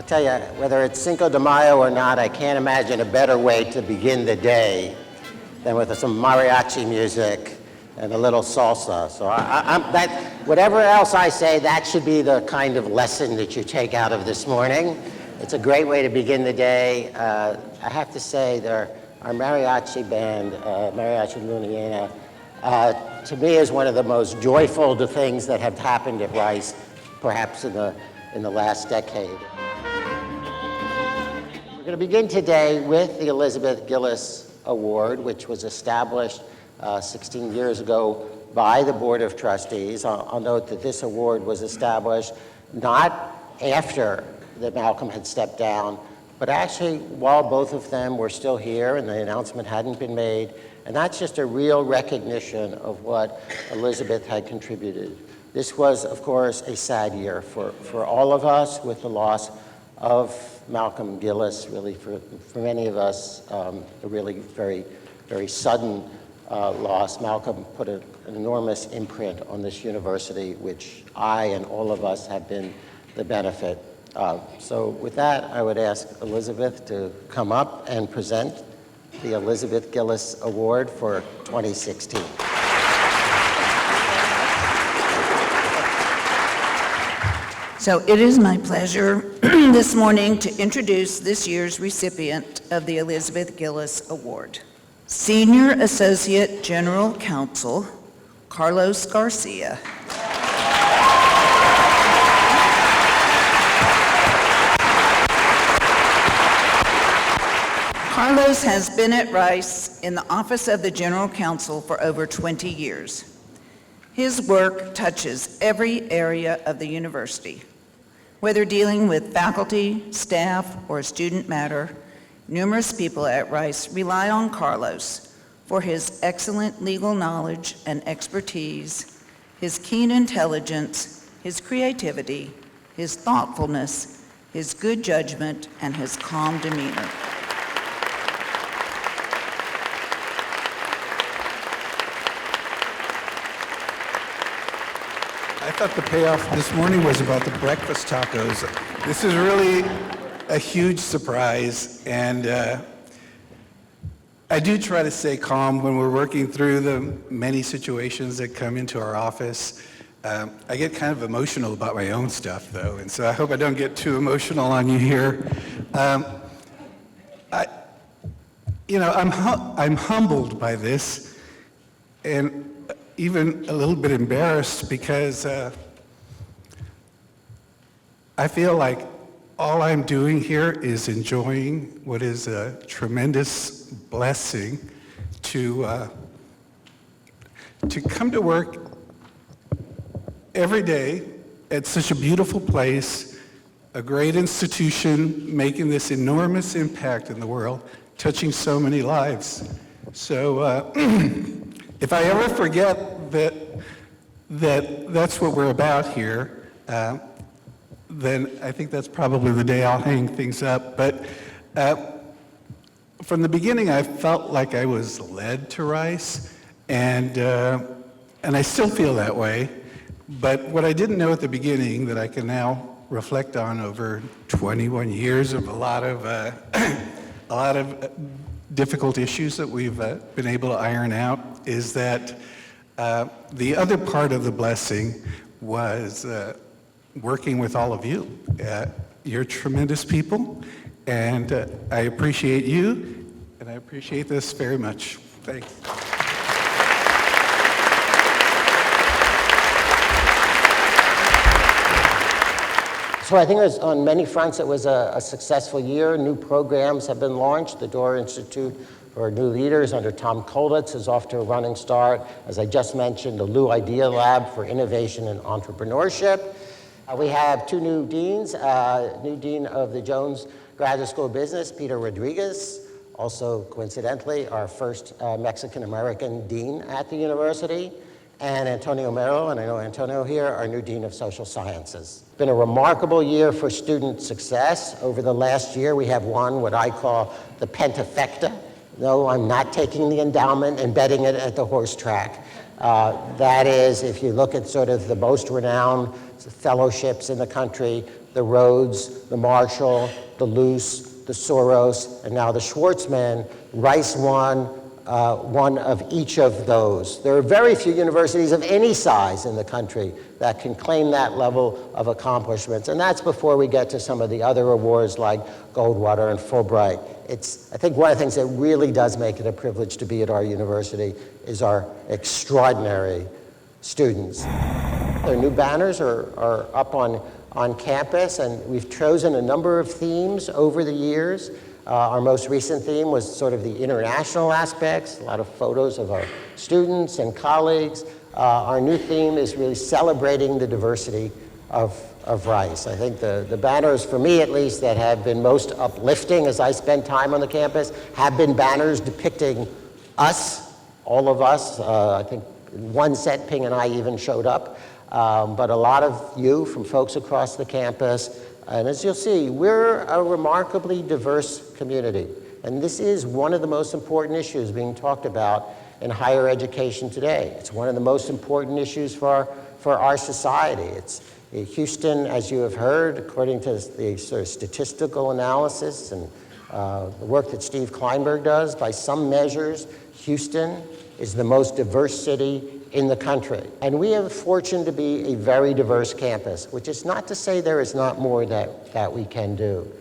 tell you, whether it's Cinco de Mayo or not, I can't imagine a better way to begin the day than with some mariachi music and a little salsa. So whatever else I say, that should be the kind of lesson that you take out of this morning. It's a great way to begin the day. I have to say, our mariachi band, Mariachi Luna Llena, to me is one of the most joyful things that have happened at Rice, perhaps in the last decade. We're going to begin today with the Elizabeth Gillis Award, which was established 16 years ago by the Board of Trustees. I'll note that this award was established not after that Malcolm had stepped down, but actually while both of them were still here and the announcement hadn't been made. And that's just a real recognition of what Elizabeth had contributed. This was, of course, a sad year for all of us with the loss of Malcolm Gillis, really for many of us, a really very, very sudden loss. Malcolm put an enormous imprint on this university, which I and all of us have been the benefit of. So with that, I would ask Elizabeth to come up and present the Elizabeth Gillis Award for 2016. So it is my pleasure this morning to introduce this year's recipient of the Elizabeth Gillis Award. Senior Associate General Counsel, Carlos Garcia. Carlos has been at Rice in the Office of the General Counsel for over 20 years. His work touches every area of the university. Whether dealing with faculty, staff, or student matter, numerous people at Rice rely on Carlos for his excellent legal knowledge and expertise, his keen intelligence, his creativity, his thoughtfulness, his good judgment, and his calm demeanor. I thought the payoff this morning was about the breakfast tacos. This is really a huge surprise, and I do try to stay calm when we're working through the many situations that come into our office. I get kind of emotional about my own stuff, though, and so I hope I don't get too emotional on you here. I'm humbled by this, and even a little bit embarrassed because I feel like all I'm doing here is enjoying what is a tremendous blessing to come to work every day at such a beautiful place, a great institution making this enormous impact in the world, touching so many lives. So if I ever forget that's what we're about here, then I think that's probably the day I'll hang things up. But from the beginning, I felt like I was led to Rice, and I still feel that way. But what I didn't know at the beginning that I can now reflect on over 21 years of a lot of difficult issues that we've been able to iron out is that the other part of the blessing was working with all of you. You're tremendous people, and I appreciate you, and I appreciate this very much. Thanks. So I think on many fronts it was a successful year. New programs have been launched. The Door Institute for New Leaders under Tom Kolitz is off to a running start. As I just mentioned, the Lou Idea Lab for Innovation and Entrepreneurship. We have two new deans, new dean of the Jones Graduate School of Business, Peter Rodriguez, also coincidentally our first Mexican-American dean at the university, and Antonio Mero, and I know Antonio here, our new Dean of Social Sciences. It's been a remarkable year for student success. Over the last year, we have won what I call the Pentafecta. No, I'm not taking the endowment and betting it at the horse track. That is, if you look at sort of the most renowned fellowships in the country, the Rhodes, the Marshall, the Luce, the Soros, and now the Schwartzman. Rice won one of each of those. There are very few universities of any size in the country that can claim that level of accomplishments, and that's before we get to some of the other awards like Goldwater and Fulbright. I think one of the things that really does make it a privilege to be at our university is our extraordinary students. Their new banners are up on campus, and we've chosen a number of themes over the years. Our most recent theme was sort of the international aspects, a lot of photos of our students and colleagues. Our new theme is really celebrating the diversity of Rice. I think the banners, for me at least, that have been most uplifting as I spend time on the campus have been banners depicting us, all of us. I think one set, Ping and I even showed up, but a lot of you from folks across the campus. And as you'll see, we're a remarkably diverse community. And this is one of the most important issues being talked about in higher education today. It's one of the most important issues for our society. It's Houston, as you have heard, according to the sort of statistical analysis and the work that Steve Kleinberg does, by some measures, Houston is the most diverse city in the country. And we have the fortune to be a very diverse campus, which is not to say there is not more that we can do.